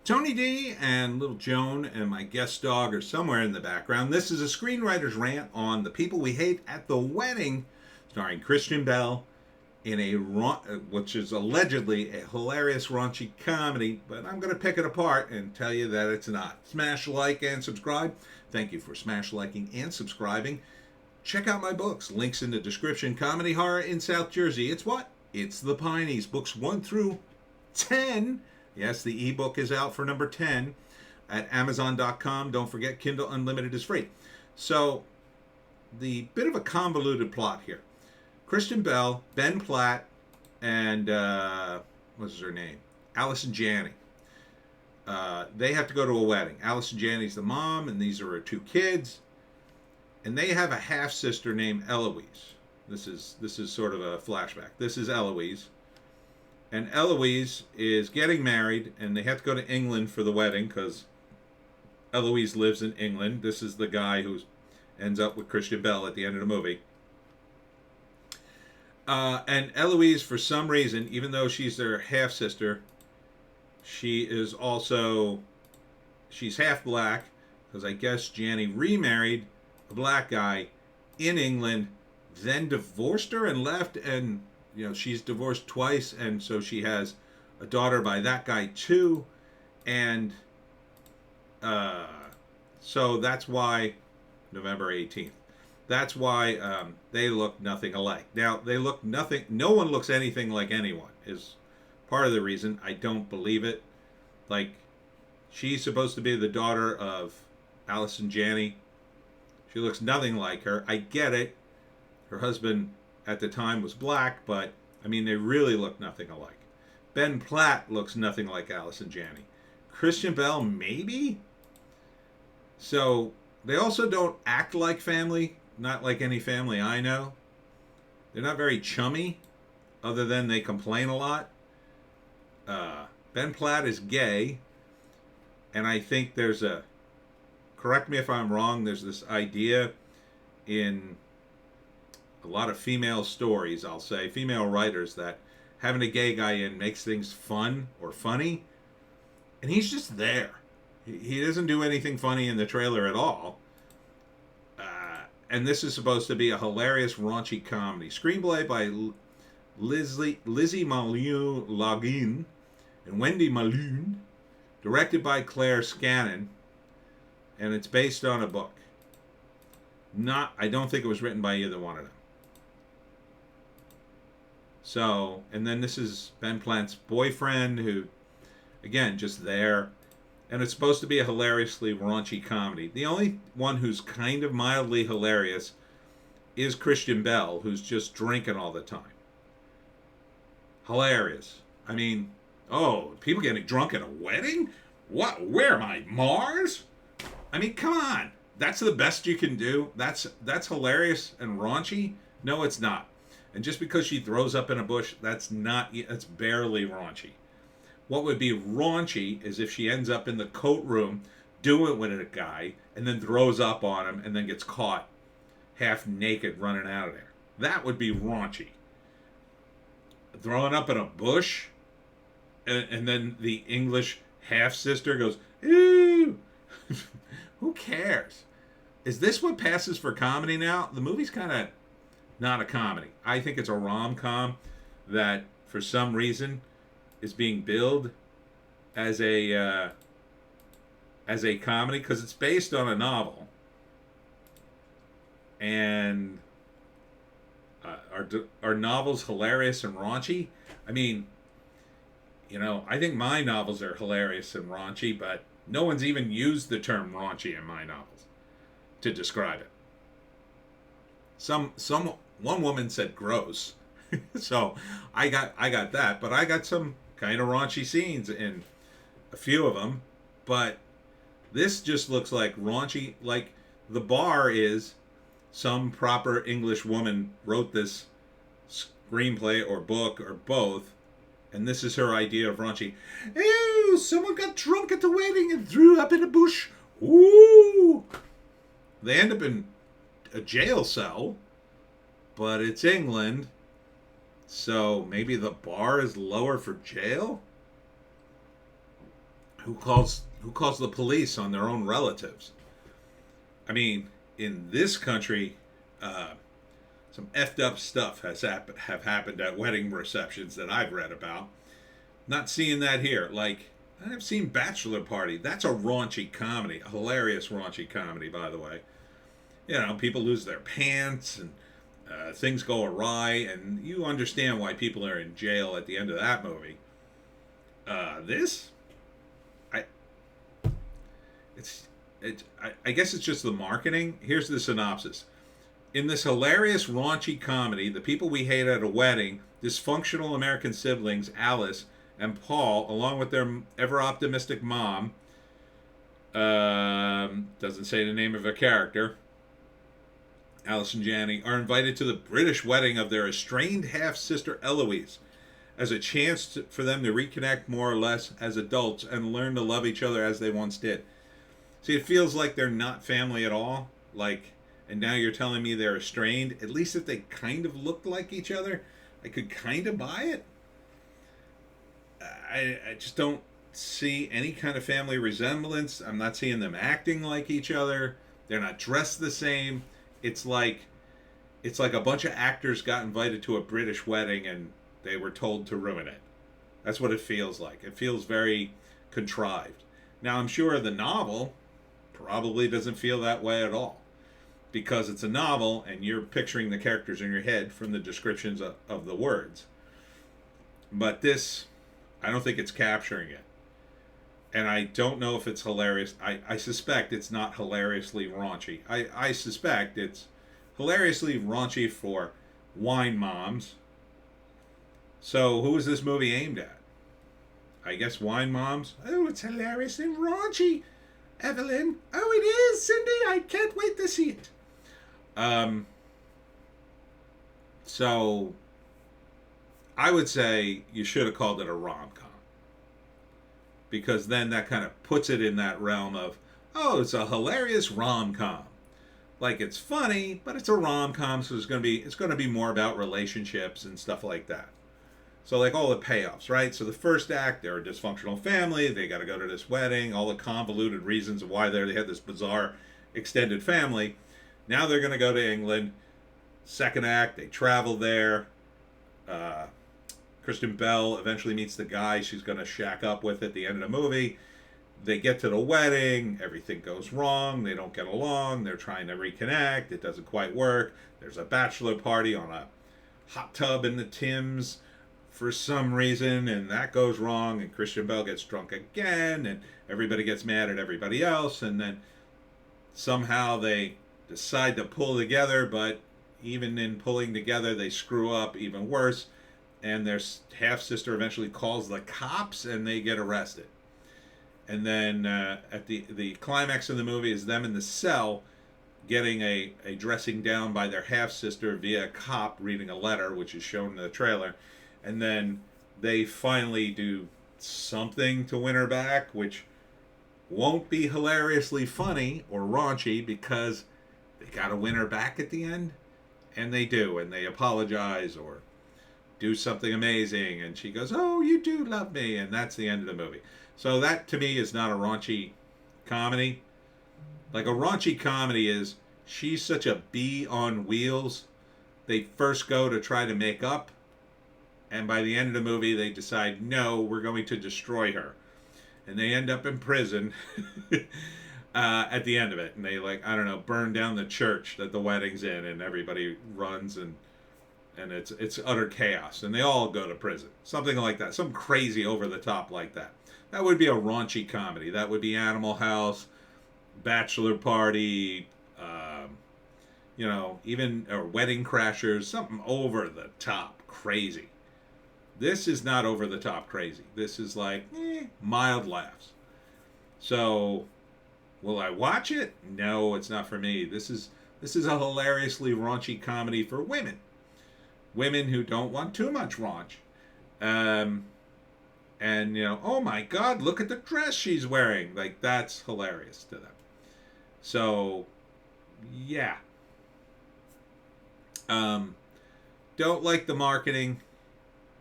Tony D and little Joan and my guest dog are somewhere in the background. This is a screenwriter's rant on The People We Hate at the Wedding, starring Christian Bell in which is allegedly a hilarious raunchy comedy, but I'm going to pick it apart and tell you that it's not. Smash like and subscribe. Thank you for smash liking and subscribing. Check out my books. Links in the description. Comedy Horror in South Jersey. It's what? It's the Pineys. Books 1 through 10. Yes, the ebook is out for number 10 at Amazon.com. Don't forget, Kindle Unlimited is free. So, the bit of a convoluted plot here. Kristen Bell, Ben Platt, and what's her name? Allison Janney. They have to go to a wedding. Allison Janney's the mom, and these are her two kids. And they have a half sister named Eloise. This is sort of a flashback. This is Eloise. And Eloise is getting married, and they have to go to England for the wedding because Eloise lives in England. This is the guy who ends up with Christian Bell at the end of the movie. And Eloise, for some reason, even though she's their half-sister, she's half black, because I guess Janney remarried a black guy in England, then divorced her and left, and she's divorced twice, and so she has a daughter by that guy too, and so that's why November 18th. That's why they look nothing alike. Now, no one looks anything like anyone, is part of the reason I don't believe it. Like, she's supposed to be the daughter of Allison Janney. She looks nothing like her. I get it. Her husband at the time was black, but I mean, they really look nothing alike. Ben Platt looks nothing like Allison Janney. Christian Bell, maybe? So, they also don't act like family, not like any family I know. They're not very chummy, other than they complain a lot. Ben Platt is gay, and I think correct me if I'm wrong, there's this idea in a lot of female stories, I'll say, female writers, that having a gay guy in makes things fun or funny. And he's just there. He doesn't do anything funny in the trailer at all. And this is supposed to be a hilarious, raunchy comedy. Screenplay by Lizzie Malou-Login and Wendy Malone. Directed by Claire Scannon. And it's based on a book. I don't think it was written by either one of them. So, and then this is Ben Platt's boyfriend, who, again, just there. And it's supposed to be a hilariously raunchy comedy. The only one who's kind of mildly hilarious is Christian Bell, who's just drinking all the time. Hilarious. I mean, people getting drunk at a wedding? What? Where am I, Mars? I mean, come on. That's the best you can do? That's hilarious and raunchy? No, it's not. And just because she throws up in a bush, that's barely raunchy. What would be raunchy is if she ends up in the coat room doing it with a guy and then throws up on him and then gets caught half naked running out of there. That would be raunchy. Throwing up in a bush and then the English half-sister goes, ew. Who cares? Is this what passes for comedy now? The movie's kind of not a comedy. I think it's a rom-com that, for some reason, is being billed as a comedy because it's based on a novel. And are novels hilarious and raunchy? I mean, I think my novels are hilarious and raunchy, but no one's even used the term raunchy in my novels to describe it. One woman said gross, so I got that, but I got some kind of raunchy scenes in a few of them, but this just looks like raunchy. Like, the bar is some proper English woman wrote this screenplay or book or both, and this is her idea of raunchy. Ew, someone got drunk at the wedding and threw up in a bush. Ooh. They end up in a jail cell, but it's England, so maybe the bar is lower for jail? who calls the police on their own relatives. I mean, in this country, some effed up stuff have happened at wedding receptions that I've read about. Not seeing that here. Like, I've seen Bachelor Party. That's a raunchy comedy, a hilarious raunchy comedy, by the way. You know, people lose their pants and things go awry, and you understand why people are in jail at the end of that movie. This, I, I guess it's just the marketing. Here's the synopsis. In this hilarious raunchy comedy, the people we hate at a wedding, dysfunctional American siblings Alice and Paul, along with their ever optimistic mom, doesn't say the name of a character, Alice and Janney, are invited to the British wedding of their estranged half-sister Eloise as a chance for them to reconnect more or less as adults and learn to love each other as they once did. See, it feels like they're not family at all. Like, and now you're telling me they're estranged. At least if they kind of looked like each other, I could kind of buy it. I just don't see any kind of family resemblance. I'm not seeing them acting like each other. They're not dressed the same. It's like a bunch of actors got invited to a British wedding and they were told to ruin it. That's what it feels like. It feels very contrived. Now, I'm sure the novel probably doesn't feel that way at all, because it's a novel and you're picturing the characters in your head from the descriptions of the words. But this, I don't think it's capturing it. And I don't know if it's hilarious. I suspect it's not hilariously raunchy. I suspect it's hilariously raunchy for wine moms. So who is this movie aimed at? I guess wine moms. Oh, it's hilariously raunchy, Evelyn. Oh, it is, Cindy. I can't wait to see it. So I would say you should have called it a rom-com, because then that kind of puts it in that realm of, oh, it's a hilarious rom-com. Like, it's funny, but it's a rom-com, so it's going to be more about relationships and stuff like that. So, like, all the payoffs, right? So the first act, they're a dysfunctional family. They got to go to this wedding. All the convoluted reasons of why they had this bizarre extended family. Now they're going to go to England. Second act, they travel there. Kristen Bell eventually meets the guy she's going to shack up with at the end of the movie. They get to the wedding. Everything goes wrong. They don't get along. They're trying to reconnect. It doesn't quite work. There's a bachelor party on a hot tub in the Thames for some reason, and that goes wrong, and Kristen Bell gets drunk again, and everybody gets mad at everybody else, and then somehow they decide to pull together, but even in pulling together, they screw up even worse, and their half-sister eventually calls the cops, and they get arrested. And then at the climax of the movie is them in the cell getting a dressing down by their half-sister via a cop reading a letter, which is shown in the trailer. And then they finally do something to win her back, which won't be hilariously funny or raunchy, because they got to win her back at the end. And they do, and they apologize or do something amazing, and she goes, oh, you do love me, and that's the end of the movie. So that, to me, is not a raunchy comedy. Like, a raunchy comedy is, she's such a bee on wheels, they first go to try to make up, and by the end of the movie, they decide, no, we're going to destroy her. And they end up in prison at the end of it. And they, like, I don't know, burn down the church that the wedding's in, and everybody runs, and it's utter chaos. And they all go to prison. Something like that. Something crazy over the top like that. That would be a raunchy comedy. That would be Animal House, Bachelor Party, even or Wedding Crashers. Something over the top crazy. This is not over the top crazy. This is like mild laughs. So, will I watch it? No, it's not for me. This is a hilariously raunchy comedy for women. Women who don't want too much raunch. And oh my God, look at the dress she's wearing. Like, that's hilarious to them. So, yeah. Don't like the marketing.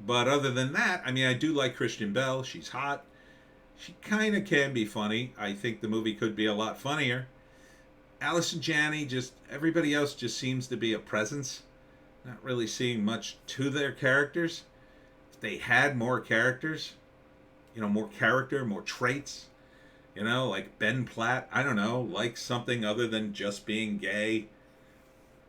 But other than that, I mean, I do like Kristen Bell. She's hot. She kind of can be funny. I think the movie could be a lot funnier. Alice and Janney, just everybody else just seems to be a presence. Not really seeing much to their characters. If they had more characters, more character, more traits, like Ben Platt, I don't know, like something other than just being gay.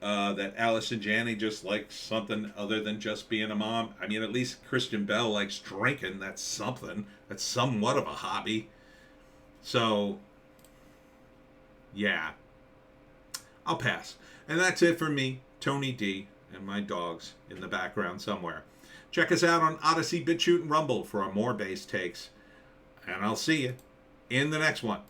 That Alice and Janney just likes something other than just being a mom. I mean, at least Kristen Bell likes drinking. That's something. That's somewhat of a hobby. So, yeah, I'll pass. And that's it for me, Tony D, and my dogs in the background somewhere. Check us out on Odysee, Bitchute, and Rumble for more bass takes. And I'll see you in the next one.